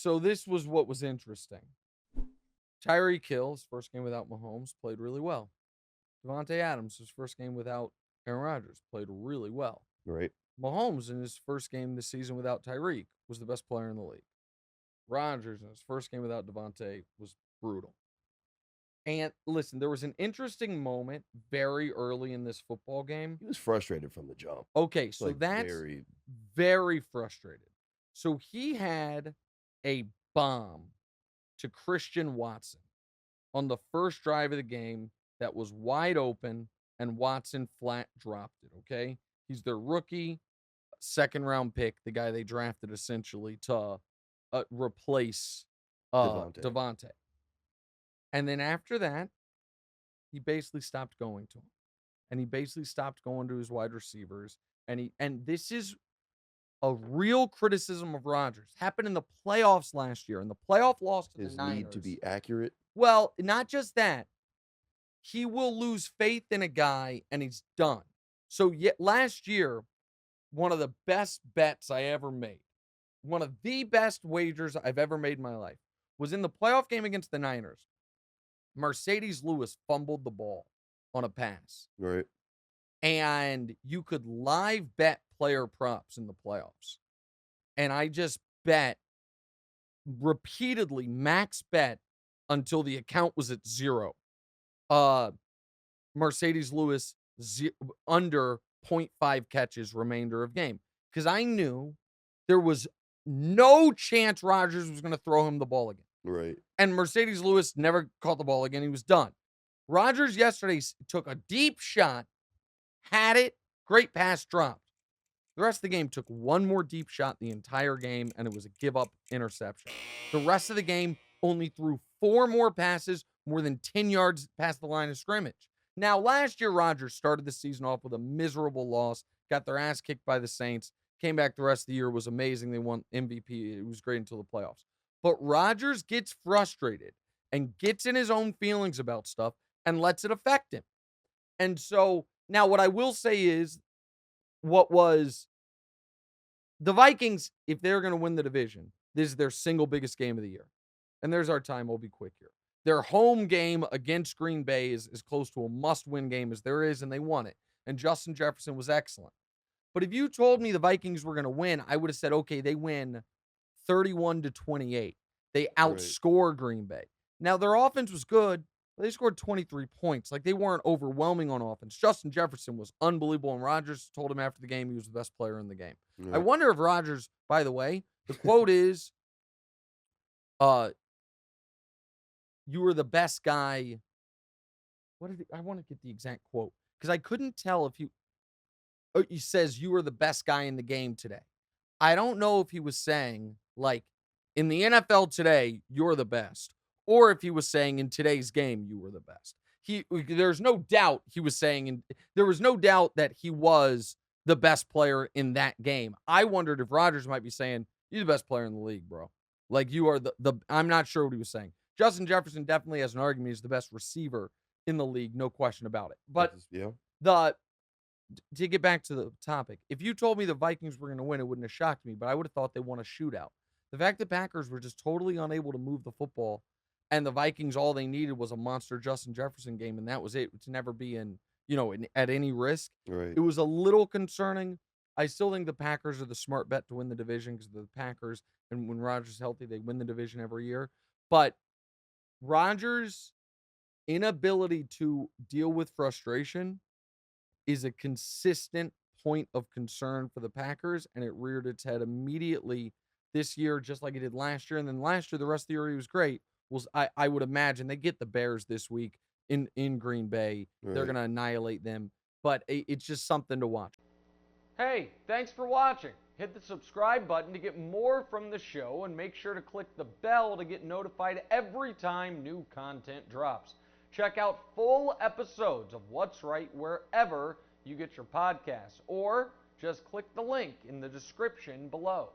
So this was what was interesting. Tyreek Hill, his first game without Mahomes, played really well. Davante Adams, his first game without Aaron Rodgers, played really well. Right. Mahomes, in his first game this season without Tyreek, was the best player in the league. Rodgers, in his first game without Davante, was brutal. And listen, there was an interesting moment very early in this football game. He was frustrated from the jump. Okay, so Like, that's very. very frustrated. So he had a bomb to Christian Watson on the first drive of the game that was wide open, and Watson flat dropped it, okay? He's their rookie, second-round pick, the guy they drafted essentially to replace Davante. And then after that, he basically stopped going to him. And he basically stopped going to his wide receivers. And this is a real criticism of Rodgers. Happened in the playoffs last year. In the playoff loss to His the Niners. need to be accurate. Well, not just that. He will lose faith in a guy, and he's done. So last year, one of the best bets I ever made, one of the best wagers I've ever made in my life, was in the playoff game against the Niners. Mercedes Lewis fumbled the ball on a pass. Right. And you could live bet player props in the playoffs. And I just bet repeatedly, max bet, until the account was at 0. Mercedes Lewis under 0.5 catches remainder of game. Because I knew there was no chance Rodgers was going to throw him the ball again. Right. And Mercedes Lewis never caught the ball again. He was done. Rodgers yesterday took a deep shot, had it, great pass, dropped. The rest of the game took one more deep shot the entire game, and it was a give-up interception. The rest of the game only threw 4 more passes, more than 10 yards past the line of scrimmage. Now, last year, Rodgers started the season off with a miserable loss, got their ass kicked by the Saints, came back the rest of the year, was amazing. They won MVP. It was great until the playoffs. But Rodgers gets frustrated and gets in his own feelings about stuff and lets it affect him. And so, now what I will say is, what was the Vikings, if they're going to win the division, this is their single biggest game of the year. And there's our time. We'll be quick here. Their home game against Green Bay is as close to a must-win game as there is, and they won it. And Justin Jefferson was excellent. But if you told me the Vikings were going to win, I would have said, okay, they win 31-28. They outscore Green Bay. Now, their offense was good. They scored 23 points. Like, they weren't overwhelming on offense. Justin Jefferson was unbelievable, and Rodgers told him after the game he was the best player in the game. Right. I wonder if Rodgers, by the way, the quote is, you were the best guy. I want to get the exact quote, because I couldn't tell if he says you were the best guy in the game today. I don't know if he was saying, like, in the NFL today, you're the best, or if he was saying in today's game, you were the best. There's no doubt he was saying, there was no doubt that he was the best player in that game. I wondered if Rodgers might be saying, you're the best player in the league, bro. Like, you are I'm not sure what he was saying. Justin Jefferson definitely has an argument. He's the best receiver in the league, no question about it. But to get back to the topic, if you told me the Vikings were going to win, it wouldn't have shocked me, but I would have thought they won a shootout. The fact that Packers were just totally unable to move the football, and the Vikings, all they needed was a monster Justin Jefferson game, and that was it, to never be at any risk. Right. It was a little concerning. I still think the Packers are the smart bet to win the division, because the Packers, and when Rodgers is healthy, they win the division every year. But Rodgers' inability to deal with frustration is a consistent point of concern for the Packers, and it reared its head immediately this year, just like it did last year. And then last year, the rest of the year, he was great. I would imagine they get the Bears this week in Green Bay. Right. They're going to annihilate them, but it's just something to watch. Hey, thanks for watching. Hit the subscribe button to get more from the show, and make sure to click the bell to get notified every time new content drops. Check out full episodes of What's Right wherever you get your podcasts, or just click the link in the description below.